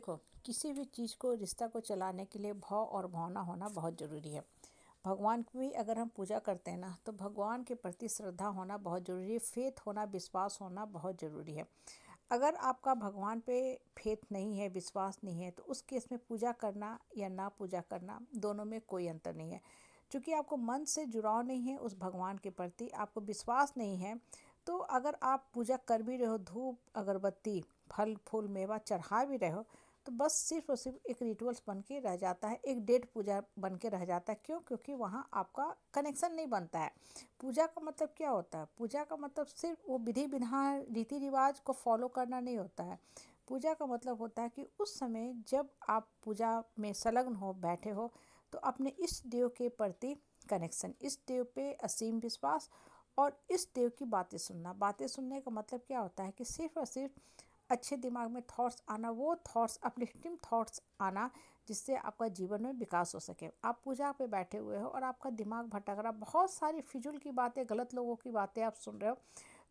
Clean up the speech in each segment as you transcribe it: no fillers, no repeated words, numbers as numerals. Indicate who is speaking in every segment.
Speaker 1: देखो, किसी भी चीज़ को रिश्ता को चलाने के लिए भाव और भावना होना बहुत ज़रूरी है। भगवान की भी अगर हम पूजा करते हैं ना, तो भगवान के प्रति श्रद्धा होना बहुत ज़रूरी है, फेथ होना, विश्वास होना बहुत ज़रूरी है। अगर आपका भगवान पे फेथ नहीं है, विश्वास नहीं है, तो उस केस में पूजा करना या ना पूजा करना दोनों में कोई अंतर नहीं है। क्योंकि आपको मन से जुड़ाव नहीं है उस भगवान के प्रति, आपको विश्वास नहीं है, तो अगर आप पूजा कर भी रहे हो, धूप अगरबत्ती फल फूल मेवा चढ़ा भी रहे हो, तो बस सिर्फ और सिर्फ एक रिचुअल्स बन के रह जाता है, एक डेड पूजा बन के रह जाता है। क्यों? क्योंकि वहाँ आपका कनेक्शन नहीं बनता है। पूजा का मतलब क्या होता है? पूजा का मतलब सिर्फ वो विधि विधान रीति रिवाज को फॉलो करना नहीं होता है। पूजा का मतलब होता है कि उस समय जब आप पूजा में संलग्न हो बैठे हो, तो अपने इष्ट देव के प्रति कनेक्शन, इष्ट देव पे असीम विश्वास और इस देव की बातें सुनना। बातें सुनने का मतलब क्या होता है कि सिर्फ और सिर्फ अच्छे दिमाग में थॉट्स आना, वो थॉट्स अपलिफ्टिंग थॉट्स आना, जिससे आपका जीवन में विकास हो सके। आप पूजा पे बैठे हुए हो और आपका दिमाग भटक रहा, बहुत सारी फिजूल की बातें, गलत लोगों की बातें आप सुन रहे हो,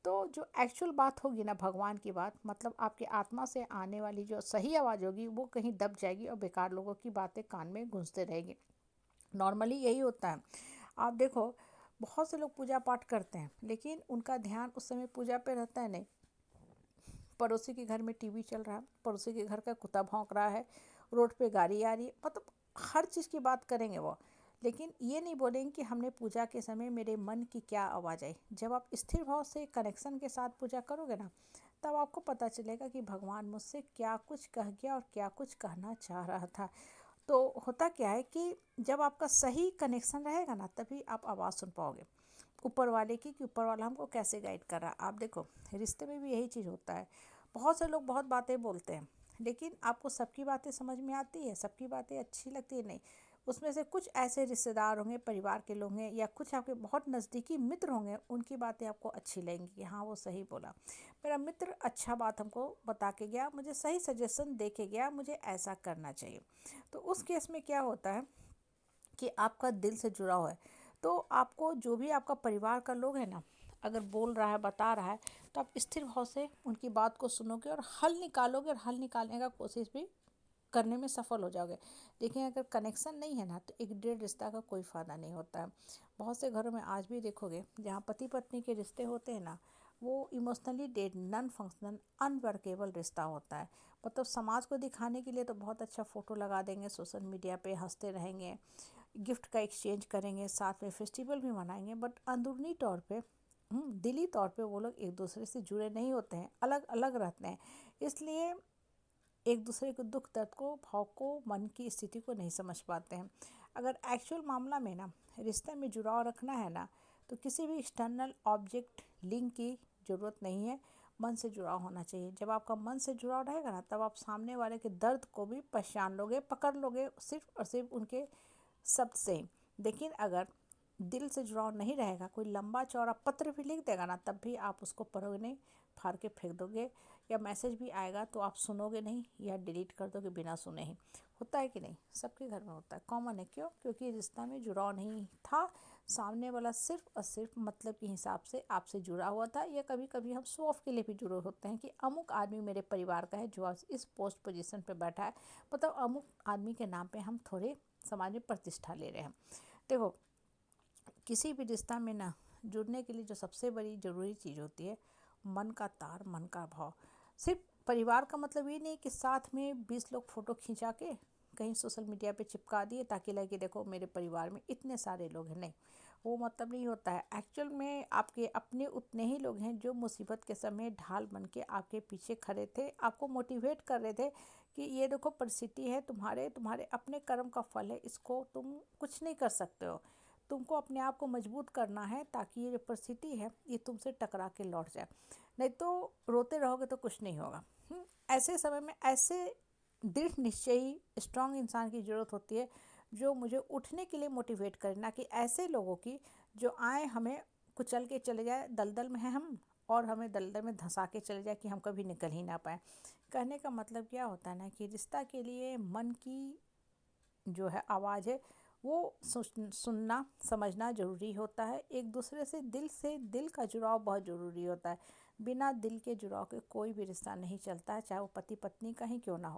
Speaker 1: तो जो एक्चुअल बात होगी ना, भगवान की बात, मतलब आपके आत्मा से आने वाली जो सही आवाज़ होगी, वो कहीं दब जाएगी और बेकार लोगों की बातें कान में गूंजते रहेगी। नॉर्मली यही होता है। आप देखो, बहुत से लोग पूजा पाठ करते हैं, लेकिन उनका ध्यान उस समय पूजा पे रहता है नहीं। पड़ोसी के घर में टीवी चल रहा है, पड़ोसी के घर का कुत्ता भौंक रहा है, रोड पे गाड़ी आ रही है, मतलब हर चीज़ की बात करेंगे वो, लेकिन ये नहीं बोलेंगे कि हमने पूजा के समय मेरे मन की क्या आवाज़ आई। जब आप स्थिर भाव से कनेक्शन के साथ पूजा करोगे ना, तब आपको पता चलेगा कि भगवान मुझसे क्या कुछ कह गया और क्या कुछ कहना चाह रहा था। तो होता क्या है कि जब आपका सही कनेक्शन रहेगा ना, तभी आप आवाज़ सुन पाओगे ऊपर वाले की, कि ऊपर वाला हमको कैसे गाइड कर रहा है। आप देखो, रिश्ते में भी यही चीज़ होता है। बहुत से लोग बहुत बातें बोलते हैं, लेकिन आपको सबकी बातें समझ में आती है, सबकी बातें अच्छी लगती है? नहीं। उसमें से कुछ ऐसे रिश्तेदार होंगे, परिवार के लोग हैं, या कुछ आपके बहुत नज़दीकी मित्र होंगे, उनकी बातें आपको अच्छी लगेंगी कि हाँ वो सही बोला, मेरा मित्र अच्छा बात हमको बता के गया, मुझे सही सजेशन दे के गया, मुझे ऐसा करना चाहिए। तो उस केस में क्या होता है कि आपका दिल से जुड़ा हुआ है, तो आपको जो भी आपका परिवार का लोग है ना, अगर बोल रहा है, बता रहा है, तो आप स्थिर भाव से उनकी बात को सुनोगे और हल निकालोगे, और हल निकालने का कोशिश भी करने में सफल हो जाओगे। लेकिन अगर कनेक्शन नहीं है ना, तो एक डेढ़ रिश्ता का कोई फ़ायदा नहीं होता है। बहुत से घरों में आज भी देखोगे, जहाँ पति पत्नी के रिश्ते होते हैं ना, वो emotionally dead, non functional, unworkable रिश्ता होता है। मतलब समाज को दिखाने के लिए तो बहुत अच्छा फ़ोटो लगा देंगे सोशल मीडिया पे, हंसते रहेंगे, गिफ्ट का एक्सचेंज करेंगे, साथ में फेस्टिवल भी मनाएंगे, बट अंदरूनी तौर पे, दिली तौर पे वो लोग एक दूसरे से जुड़े नहीं होते हैं, अलग अलग रहते हैं। इसलिए एक दूसरे के दुख दर्द को, भाव को, मन की स्थिति को नहीं समझ पाते हैं। अगर एक्चुअल मामला में ना रिश्ते में जुड़ाव रखना है ना, तो किसी भी एक्सटर्नल ऑब्जेक्ट लिंक की ज़रूरत नहीं है, मन से जुड़ाव होना चाहिए। जब आपका मन से जुड़ाव रहेगा ना, तब आप सामने वाले के दर्द को भी पहचान लोगे, पकड़ लोगे, सिर्फ और सिर्फ उनके शब्द से ही। लेकिन अगर दिल से जुड़ाव नहीं रहेगा, कोई लंबा चौड़ा पत्र भी लिख देगा ना, तब भी आप उसको पढ़ोगे नहीं, फाड़ के फेंक दोगे, या मैसेज भी आएगा तो आप सुनोगे नहीं, या डिलीट कर दोगे बिना सुने ही। होता है कि नहीं? सबके घर में होता है, कॉमन है। क्यों? क्योंकि रिश्ता में जुड़ाव नहीं था, सामने वाला सिर्फ और सिर्फ मतलब के हिसाब से आपसे जुड़ा हुआ था, या कभी कभी हम शो ऑफ के लिए भी जुड़े होते हैं कि अमुक आदमी मेरे परिवार का है जो आज इस पोस्ट पोजीशन पे बैठा है, मतलब अमुक आदमी के नाम पे हम थोड़े समाज में प्रतिष्ठा ले रहे हैं। देखो, किसी भी रिश्ता में ना जुड़ने के लिए जो सबसे बड़ी ज़रूरी चीज़ होती है, मन का तार, मन का भाव। सिर्फ परिवार का मतलब ये नहीं कि साथ में 20 लोग फ़ोटो खिंचा के कहीं सोशल मीडिया पे चिपका दिए ताकि लगे देखो मेरे परिवार में इतने सारे लोग हैं। नहीं, वो मतलब नहीं होता है। एक्चुअल में आपके अपने उतने ही लोग हैं जो मुसीबत के समय ढाल बन के आपके पीछे खड़े थे, आपको मोटिवेट कर रहे थे कि ये देखो परिस्थिति है, तुम्हारे तुम्हारे अपने कर्म का फल है, इसको तुम कुछ नहीं कर सकते हो। तुमको अपने आप को मजबूत करना है ताकि ये जो परिस्थिति है ये तुमसे टकरा के लौट जाए, नहीं तो रोते रहोगे तो कुछ नहीं होगा। ऐसे समय में ऐसे दृढ़ निश्चयी स्ट्रांग इंसान की ज़रूरत होती है, जो मुझे उठने के लिए मोटिवेट करे, ना कि ऐसे लोगों की जो आए हमें कुचल के चले जाए, दलदल में हैं हम, और हमें दलदल में धंसा के चले जाए कि हम कभी निकल ही ना पाए। कहने का मतलब क्या होता है ना, कि रिश्ता के लिए मन की जो है आवाज़ है, वो सुनना समझना ज़रूरी होता है। एक दूसरे से दिल का जुड़ाव बहुत ज़रूरी होता है। बिना दिल के जुड़ाव के कोई भी रिश्ता नहीं चलता है, चाहे वो पति पत्नी का ही क्यों ना हो।